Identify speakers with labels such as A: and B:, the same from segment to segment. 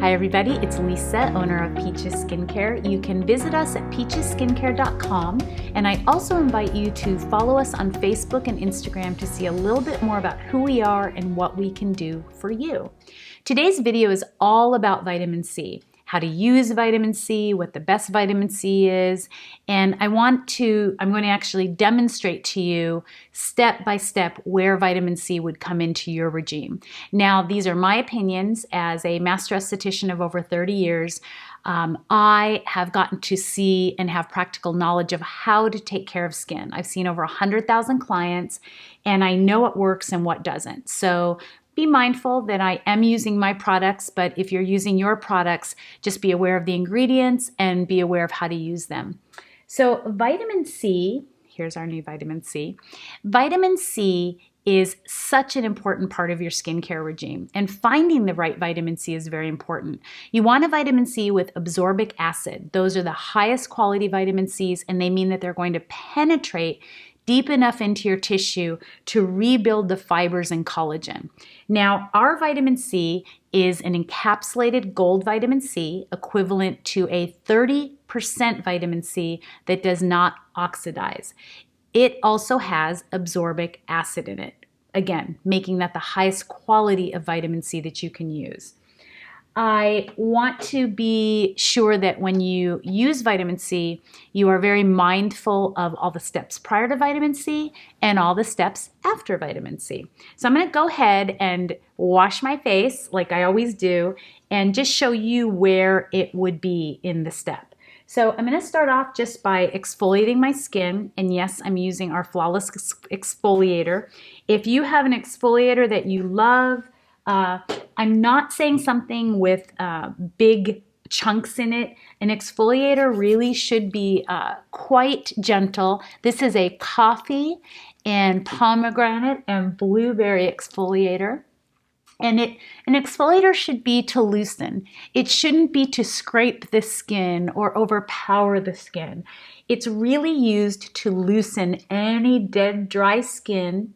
A: Hi everybody, it's Lisa, owner of Peaches Skincare. You can visit us at peachesskincare.com, and I also invite you to follow us on Facebook and Instagram to see a little bit more about who we are and what we can do for you. Today's video is all about vitamin C, how to use vitamin C, what the best vitamin C is, and I'm going to actually demonstrate to you step by step where vitamin C would come into your regime. Now, these are my opinions as a master esthetician of over 30 years. I have gotten to see and have practical knowledge of how to take care of skin. I've seen over 100,000 clients, and I know what works and what doesn't. So be mindful that I am using my products, but if you're using your products, just be aware of the ingredients and be aware of how to use them. So vitamin C, here's our new vitamin C. Vitamin C is such an important part of your skincare regime, and finding the right vitamin C is very important. You want a vitamin C with ascorbic acid. Those are the highest quality vitamin Cs, and they mean that they're going to penetrate deep enough into your tissue to rebuild the fibers and collagen. Now, our vitamin C is an encapsulated gold vitamin C, equivalent to a 30% vitamin C that does not oxidize. It also has ascorbic acid in it, again, making that the highest quality of vitamin C that you can use. I want to be sure that when you use vitamin C, you are very mindful of all the steps prior to vitamin C and all the steps after vitamin C. So I'm going to go ahead and wash my face like I always do and just show you where it would be in the step. So I'm going to start off just by exfoliating my skin, and yes, I'm using our Flawless Exfoliator. If you have an exfoliator that you love, I'm not saying something with big chunks in it. An exfoliator really should be quite gentle. This is a coffee and pomegranate and blueberry exfoliator. And an exfoliator should be to loosen. It shouldn't be to scrape the skin or overpower the skin. It's really used to loosen any dead, dry skin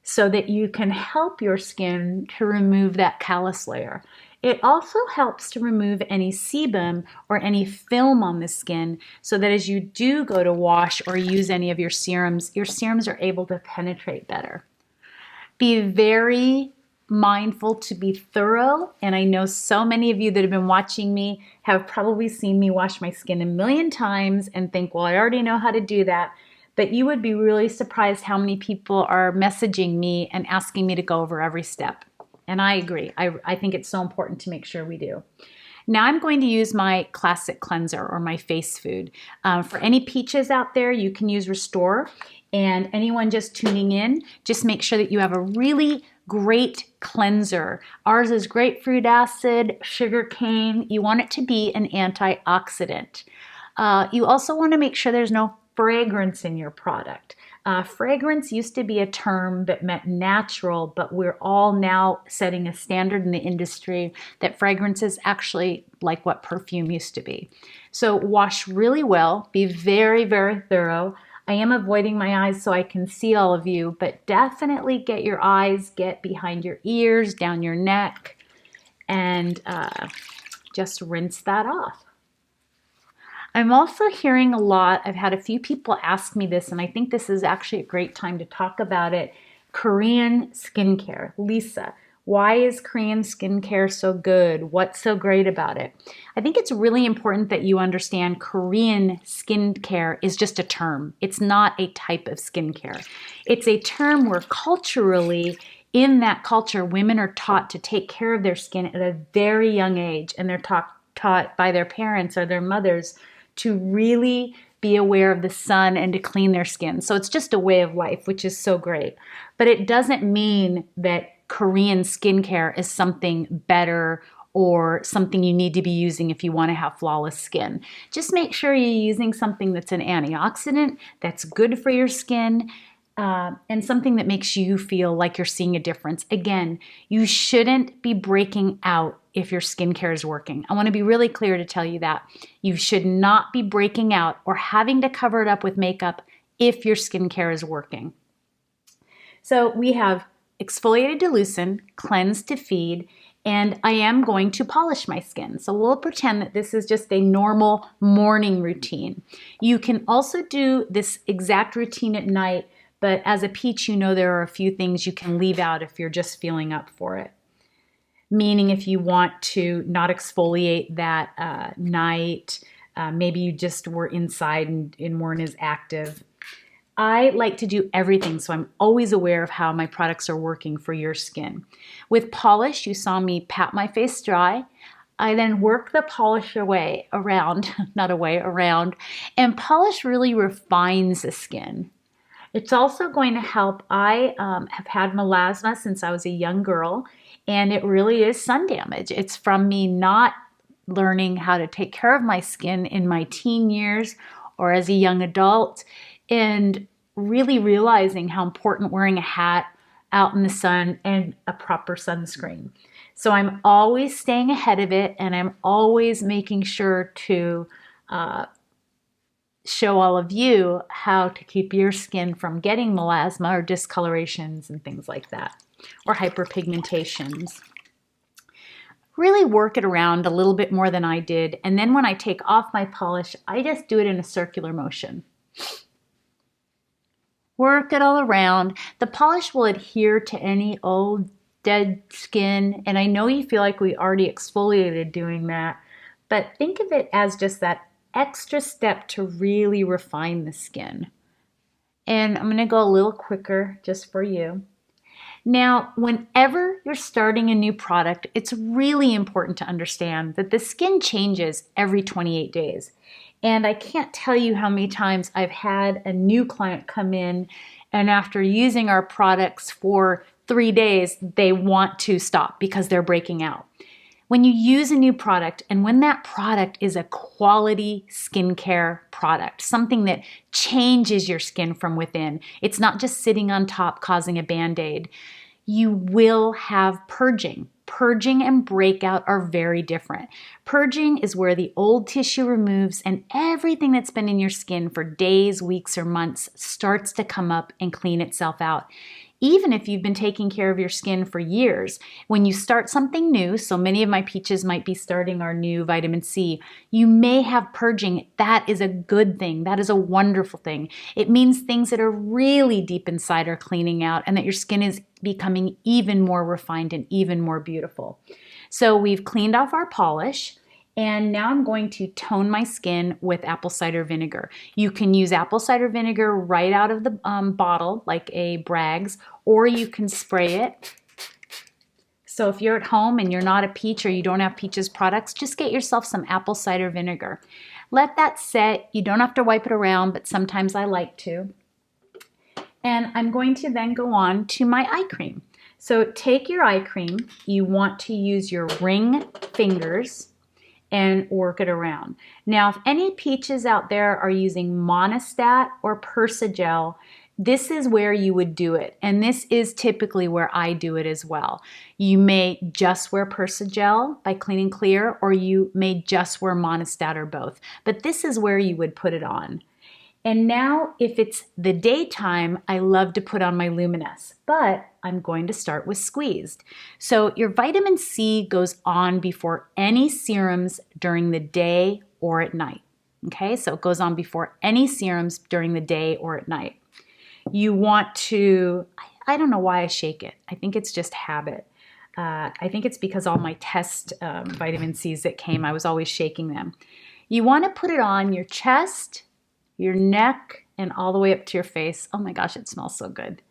A: so that you can help your skin to remove that callus layer. It also helps to remove any sebum or any film on the skin so that as you do go to wash or use any of your serums are able to penetrate better. Be very mindful to be thorough, and I know so many of you that have been watching me have probably seen me wash my skin a million times and think, well, I already know how to do that. But you would be really surprised how many people are messaging me and asking me to go over every step. And I agree. I think it's so important to make sure we do. Now I'm going to use my classic cleanser or my face food. For any peaches out there, you can use Restore. And anyone just tuning in, just make sure that you have a really great cleanser. Ours is grapefruit acid, sugar cane. You want it to be an antioxidant. You also want to make sure there's no fragrance in your product. Fragrance used to be a term that meant natural, but we're all now setting a standard in the industry that fragrance is actually like what perfume used to be. So wash really well, be very, very thorough. I am avoiding my eyes so I can see all of you, but definitely get your eyes, get behind your ears, down your neck, and just rinse that off. I'm also hearing a lot, I've had a few people ask me this, and I think this is actually a great time to talk about it. Korean skincare. Lisa, why is Korean skincare so good? What's so great about it? I think it's really important that you understand Korean skincare is just a term. It's not a type of skincare. It's a term where culturally, in that culture, women are taught to take care of their skin at a very young age, and they're taught by their parents or their mothers to really be aware of the sun and to clean their skin. So it's just a way of life, which is so great. But it doesn't mean that Korean skincare is something better or something you need to be using if you want to have flawless skin. Just make sure you're using something that's an antioxidant, that's good for your skin, and something that makes you feel like you're seeing a difference. Again, you shouldn't be breaking out if your skincare is working. I want to be really clear to tell you that. You should not be breaking out or having to cover it up with makeup if your skincare is working. So we have exfoliated to loosen, cleanse to feed, and I am going to polish my skin. So we'll pretend that this is just a normal morning routine. You can also do this exact routine at night, but as a peach, you know there are a few things you can leave out if you're just feeling up for it. Meaning if you want to not exfoliate that night, maybe you just were inside and weren't as active. I like to do everything, so I'm always aware of how my products are working for your skin. With polish, you saw me pat my face dry. I then work the polish around, and polish really refines the skin. It's also going to help. I have had melasma since I was a young girl, and it really is sun damage. It's from me not learning how to take care of my skin in my teen years or as a young adult, and really realizing how important wearing a hat out in the sun and a proper sunscreen. So I'm always staying ahead of it, and I'm always making sure to show all of you how to keep your skin from getting melasma or discolorations and things like that, or hyperpigmentations. Really work it around a little bit more than I did, and then when I take off my polish, I just do it in a circular motion. Work it all around. The polish will adhere to any old dead skin, and I know you feel like we already exfoliated doing that, but think of it as just that extra step to really refine the skin. And I'm going to go a little quicker just for you. Now, whenever you're starting a new product, it's really important to understand that the skin changes every 28 days. And I can't tell you how many times I've had a new client come in, and after using our products for 3 days, they want to stop because they're breaking out. When you use a new product, and when that product is a quality skincare product, something that changes your skin from within, it's not just sitting on top causing a band-aid, you will have purging. Purging and breakout are very different. Purging is where the old tissue removes and everything that's been in your skin for days, weeks, or months starts to come up and clean itself out. Even if you've been taking care of your skin for years, when you start something new, so many of my peaches might be starting our new vitamin C, you may have purging. That is a good thing. That is a wonderful thing. It means things that are really deep inside are cleaning out and that your skin is becoming even more refined and even more beautiful. So we've cleaned off our polish. And now I'm going to tone my skin with apple cider vinegar. You can use apple cider vinegar right out of the bottle, like a Bragg's, or you can spray it. So if you're at home and you're not a peach or you don't have Peaches products, just get yourself some apple cider vinegar. Let that set. You don't have to wipe it around, but sometimes I like to. And I'm going to then go on to my eye cream. So take your eye cream. You want to use your ring fingers and work it around. Now, if any peaches out there are using Monistat or Persagel, this is where you would do it. And this is typically where I do it as well. You may just wear Persagel by Clean & Clear, or you may just wear Monistat or both. But this is where you would put it on. And now, if it's the daytime, I love to put on my Luminous, but I'm going to start with squeezed. So your vitamin C goes on before any serums during the day or at night. Okay, so it goes on before any serums during the day or at night. You want to, I don't know why I shake it. I think it's just habit. I think it's because all my test vitamin C's that came, I was always shaking them. You want to put it on your chest, your neck, and all the way up to your face. Oh my gosh, it smells so good.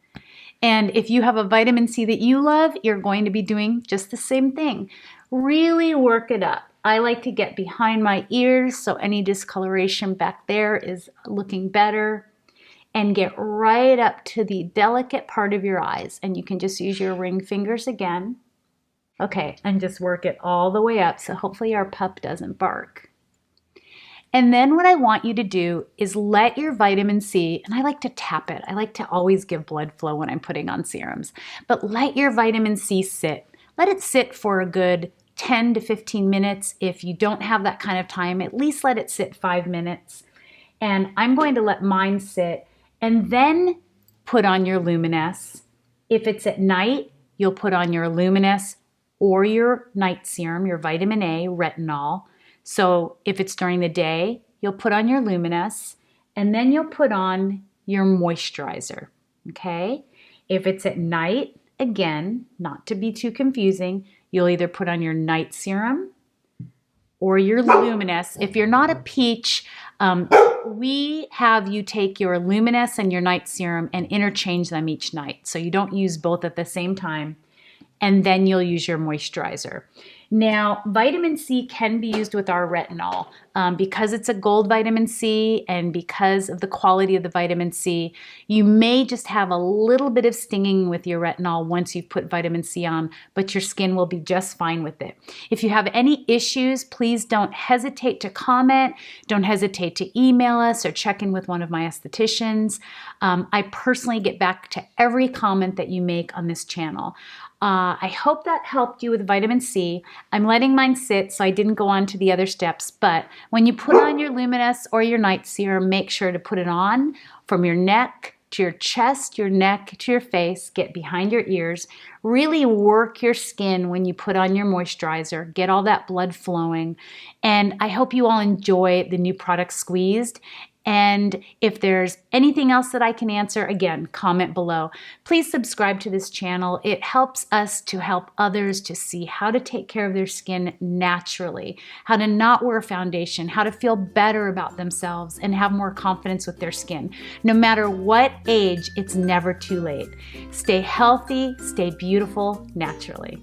A: And if you have a vitamin C that you love, you're going to be doing just the same thing. Really work it up. I like to get behind my ears so any discoloration back there is looking better, and get right up to the delicate part of your eyes. And you can just use your ring fingers again. Okay, and just work it all the way up so hopefully our pup doesn't bark. And then what I want you to do is let your vitamin C, and I like to tap it. I like to always give blood flow when I'm putting on serums, but let your vitamin C sit. Let it sit for a good 10 to 15 minutes. If you don't have that kind of time, at least let it sit 5 minutes. And I'm going to let mine sit and then put on your Luminous. If it's at night, you'll put on your Luminous or your night serum, your vitamin A, retinol. So if it's during the day, you'll put on your Luminous, and then you'll put on your moisturizer, okay? If it's at night, again, not to be too confusing, you'll either put on your night serum or your Luminous. If you're not a peach, we have you take your Luminous and your night serum and interchange them each night. So you don't use both at the same time, and then you'll use your moisturizer. Now, vitamin C can be used with our retinol because it's a gold vitamin C and because of the quality of the vitamin C. You may just have a little bit of stinging with your retinol once you've put vitamin C on, but your skin will be just fine with it. If you have any issues, please don't hesitate to comment. Don't hesitate to email us or check in with one of my estheticians. I personally get back to every comment that you make on this channel. I hope that helped you with vitamin C. I'm letting mine sit, so I didn't go on to the other steps, but when you put on your Luminous or your night serum, make sure to put it on from your neck to your chest, your neck to your face, get behind your ears. Really work your skin when you put on your moisturizer, get all that blood flowing. And I hope you all enjoy the new product Squeezed. And if there's anything else that I can answer, again, comment below. Please subscribe to this channel. It helps us to help others to see how to take care of their skin naturally, how to not wear foundation, how to feel better about themselves and have more confidence with their skin. No matter what age, it's never too late. Stay healthy, stay beautiful naturally.